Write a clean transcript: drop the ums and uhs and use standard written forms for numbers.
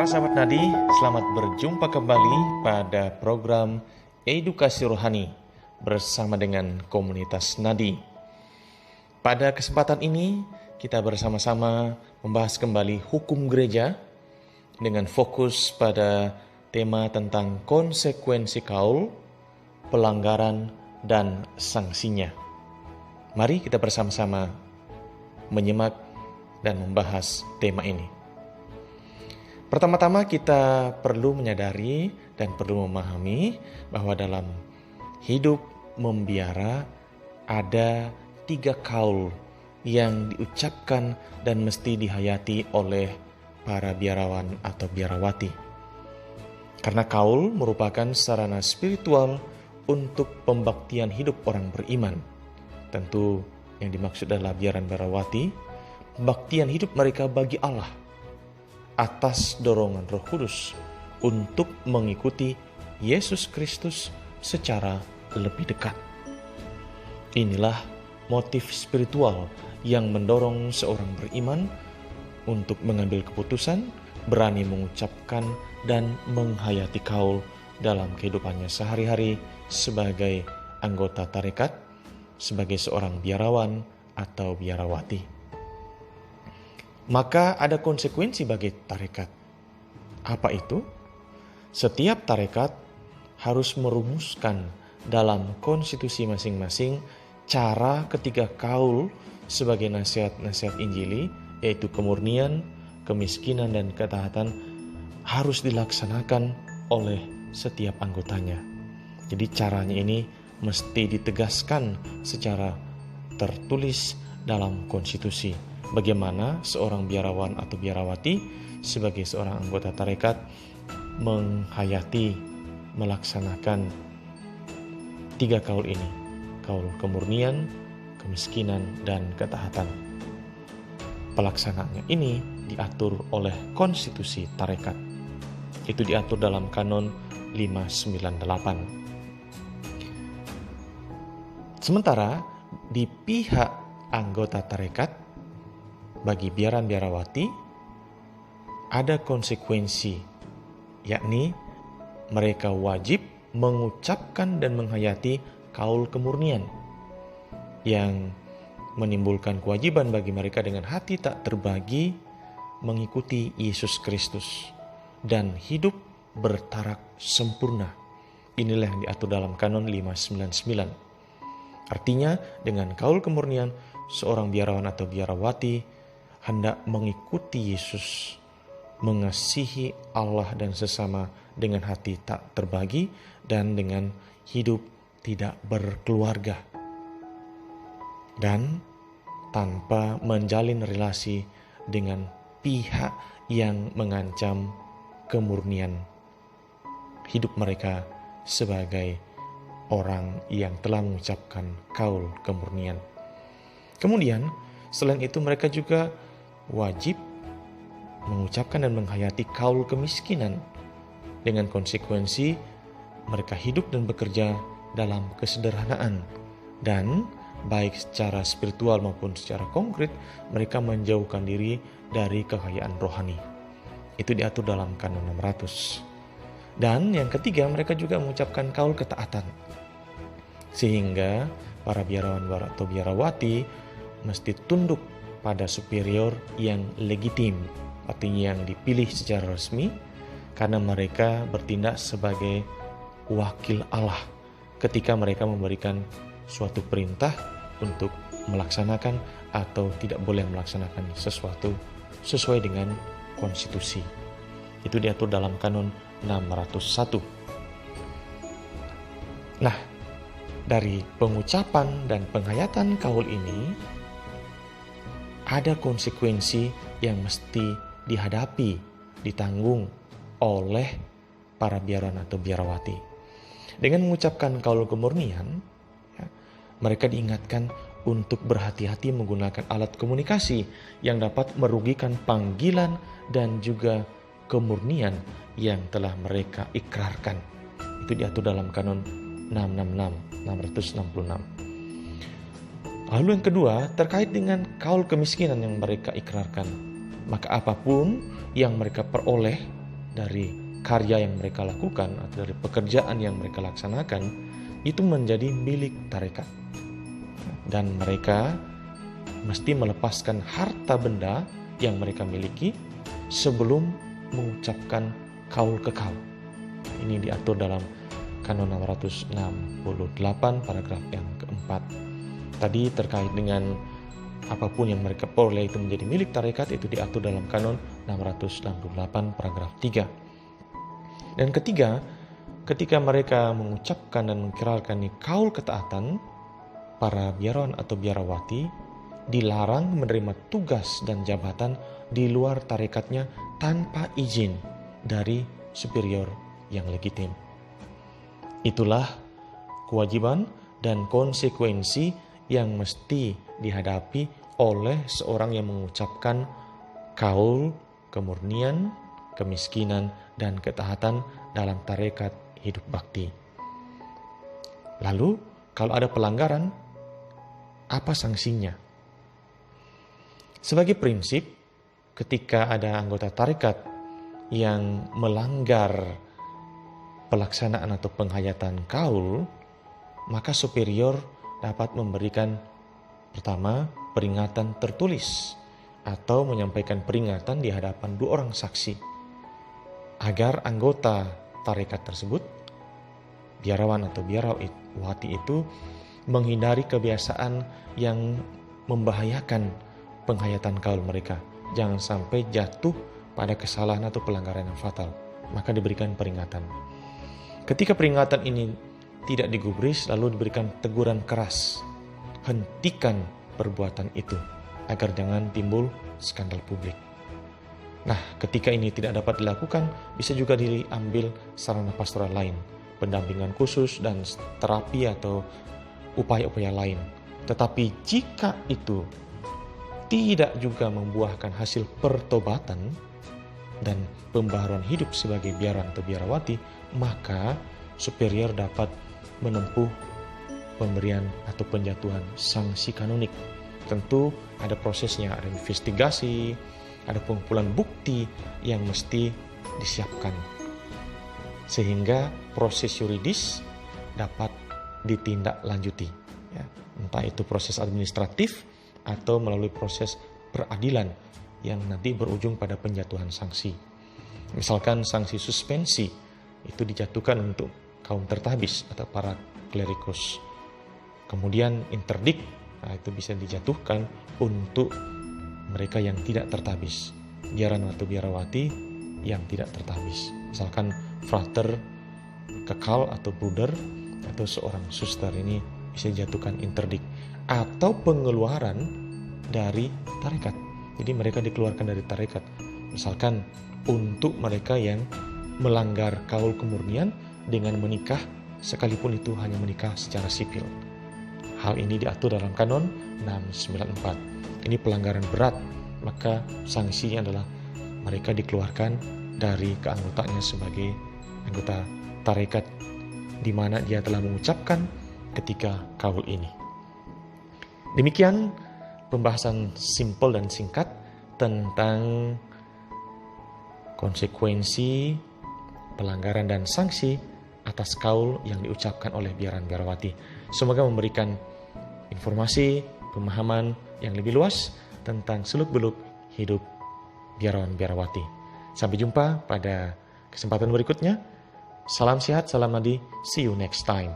Para sahabat Nadi, selamat berjumpa kembali pada program Edukasi Rohani bersama dengan komunitas Nadi. Pada kesempatan ini, kita bersama-sama membahas kembali hukum gereja dengan fokus pada tema tentang konsekuensi kaul, pelanggaran, dan sanksinya. Mari kita bersama-sama menyimak dan membahas tema ini. Pertama-tama kita perlu menyadari dan perlu memahami bahwa dalam hidup membiara ada 3 kaul yang diucapkan dan mesti dihayati oleh para biarawan atau biarawati. Karena kaul merupakan sarana spiritual untuk pembaktian hidup orang beriman. Tentu yang dimaksud adalah biaran biarawati, pembaktian hidup mereka bagi Allah atas dorongan Roh Kudus untuk mengikuti Yesus Kristus secara lebih dekat. Inilah motif spiritual yang mendorong seorang beriman untuk mengambil keputusan, berani mengucapkan dan menghayati kaul dalam kehidupannya sehari-hari sebagai anggota tarekat, sebagai seorang biarawan atau biarawati. Maka ada konsekuensi bagi tarekat. Apa itu? Setiap tarekat harus merumuskan dalam konstitusi masing-masing cara ketiga kaul sebagai nasihat-nasihat Injili, yaitu kemurnian, kemiskinan, dan ketaatan harus dilaksanakan oleh setiap anggotanya. Jadi caranya ini mesti ditegaskan secara tertulis dalam konstitusi. Bagaimana seorang biarawan atau biarawati sebagai seorang anggota tarekat menghayati, melaksanakan 3 kaul ini. Kaul kemurnian, kemiskinan, dan ketaatan. Pelaksanaannya ini diatur oleh konstitusi tarekat. Itu diatur dalam kanon 598. Sementara di pihak anggota tarekat, bagi biaran biarawati ada konsekuensi, yakni mereka wajib mengucapkan dan menghayati kaul kemurnian yang menimbulkan kewajiban bagi mereka dengan hati tak terbagi mengikuti Yesus Kristus dan hidup bertarak sempurna. Inilah yang diatur dalam kanon 599. Artinya dengan kaul kemurnian, seorang biarawan atau biarawati hendak mengikuti Yesus, mengasihi Allah dan sesama dengan hati tak terbagi dan dengan hidup tidak berkeluarga, dan tanpa menjalin relasi dengan pihak yang mengancam kemurnian hidup mereka sebagai orang yang telah mengucapkan kaul kemurnian. Kemudian selain itu mereka juga wajib mengucapkan dan menghayati kaul kemiskinan dengan konsekuensi mereka hidup dan bekerja dalam kesederhanaan, dan baik secara spiritual maupun secara konkret mereka menjauhkan diri dari kekayaan rohani. Itu diatur dalam kanon 600. Dan yang ketiga, mereka juga mengucapkan kaul ketaatan, sehingga para biarawan atau biarawati mesti tunduk pada superior yang legitim, artinya yang dipilih secara resmi, karena mereka bertindak sebagai wakil Allah ketika mereka memberikan suatu perintah untuk melaksanakan atau tidak boleh melaksanakan sesuatu sesuai dengan konstitusi. Itu diatur dalam kanon 601. Nah, dari pengucapan dan penghayatan kaul ini ada konsekuensi yang mesti dihadapi, ditanggung oleh para biaran atau biarawati. Dengan mengucapkan kaul kemurnian, mereka diingatkan untuk berhati-hati menggunakan alat komunikasi yang dapat merugikan panggilan dan juga kemurnian yang telah mereka ikrarkan. Itu diatur dalam kanon 666. Lalu yang kedua, terkait dengan kaul kemiskinan yang mereka ikrarkan. Maka apapun yang mereka peroleh dari karya yang mereka lakukan atau dari pekerjaan yang mereka laksanakan itu menjadi milik tarekat. Dan mereka mesti melepaskan harta benda yang mereka miliki sebelum mengucapkan kaul ke kaul. Ini diatur dalam Kanon 668 paragraf yang keempat. Tadi terkait dengan apapun yang mereka peroleh itu menjadi milik tarekat itu diatur dalam Kanon 668 paragraf 3. Dan ketiga, ketika mereka mengucapkan dan mengikrarkan kaul ketaatan, para biarawan atau biarawati dilarang menerima tugas dan jabatan di luar tarekatnya tanpa izin dari superior yang legitim. Itulah kewajiban dan konsekuensi yang mesti dihadapi oleh seorang yang mengucapkan kaul kemurnian, kemiskinan, dan ketaatan dalam tarekat hidup bakti. Lalu, kalau ada pelanggaran, apa sanksinya? Sebagai prinsip, ketika ada anggota tarekat yang melanggar pelaksanaan atau penghayatan kaul, maka superior dapat memberikan pertama peringatan tertulis atau menyampaikan peringatan di hadapan 2 orang saksi agar anggota tarekat tersebut, biarawan atau biarawati itu menghindari kebiasaan yang membahayakan penghayatan kaul mereka. Jangan sampai jatuh pada kesalahan atau pelanggaran yang fatal, maka diberikan peringatan. Ketika peringatan ini tidak digubris, lalu diberikan teguran keras. Hentikan perbuatan itu agar jangan timbul skandal publik. Nah, ketika ini tidak dapat dilakukan, bisa juga diambil sarana pastoral lain, pendampingan khusus dan terapi atau upaya-upaya lain. Tetapi jika itu tidak juga membuahkan hasil pertobatan dan pembaharuan hidup sebagai biaran atau biarawati, maka superior dapat menempuh pemberian atau penjatuhan sanksi kanonik. Tentu ada prosesnya, ada investigasi, ada pengumpulan bukti yang mesti disiapkan sehingga proses yuridis dapat ditindaklanjuti, ya. Entah itu proses administratif atau melalui proses peradilan yang nanti berujung pada penjatuhan sanksi. Misalkan sanksi suspensi itu dijatuhkan untuk kaum tertabis atau para klerikus. Kemudian interdikt, itu bisa dijatuhkan untuk mereka yang tidak tertabis, biaran atau biarawati yang tidak tertabis. Misalkan frater kekal atau bruder atau seorang suster, ini bisa dijatuhkan interdikt atau pengeluaran dari tarekat. Jadi mereka dikeluarkan dari tarekat. Misalkan untuk mereka yang melanggar kaul kemurnian dengan menikah sekalipun itu hanya menikah secara sipil. Hal ini diatur dalam Kanon 694. Ini pelanggaran berat, maka sanksinya adalah mereka dikeluarkan dari keanggotaannya sebagai anggota tarekat di mana dia telah mengucapkan ketika kaul ini. Demikian pembahasan simpel dan singkat tentang konsekuensi, pelanggaran dan sanksi atas kaul yang diucapkan oleh biaran biarawati. Semoga memberikan informasi, pemahaman yang lebih luas tentang seluk-beluk hidup biarawan biarawati. Sampai jumpa pada kesempatan berikutnya. Salam sehat, salam nadi, see you next time.